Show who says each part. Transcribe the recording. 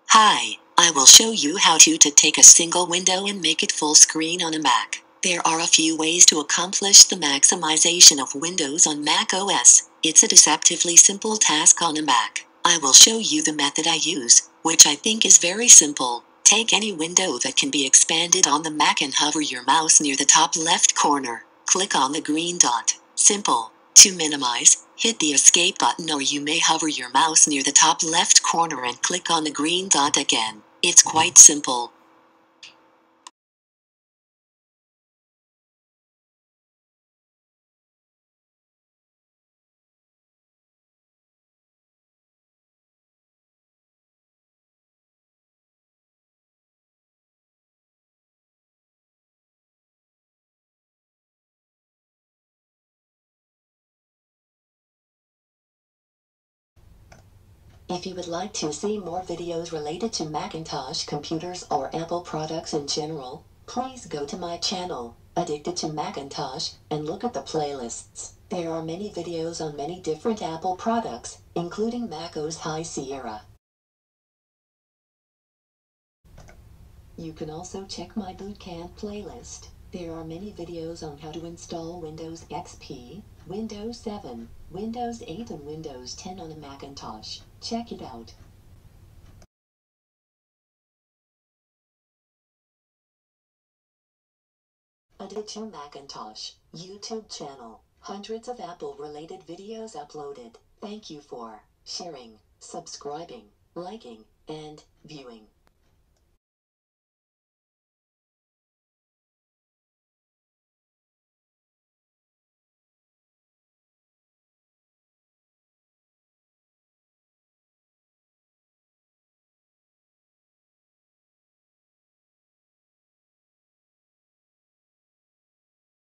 Speaker 1: Hi, I will show you how to take a single window and make it full screen on a Mac. There are a few ways to accomplish the maximization of windows on Mac OS. It's a deceptively simple task on a Mac. I will show you the method I use, which I think is very simple. Take any window that can be expanded on the Mac and hover your mouse near the top left corner. Click on the green dot. Simple. To minimize, hit the escape button, or you may hover your mouse near the top left corner and click on the green dot again. It's quite simple. If you would like to see more videos related to Macintosh computers or Apple products in general, please go to my channel, Addicted to Macintosh, and look at the playlists. There are many videos on many different Apple products, including macOS High Sierra. You can also check my Bootcamp playlist. There are many videos on how to install Windows XP, Windows 7, Windows 8 and Windows 10 on a Macintosh. Check it out. Addicted to Macintosh YouTube channel. Hundreds of Apple-related videos uploaded. Thank you for sharing, subscribing, liking, and viewing.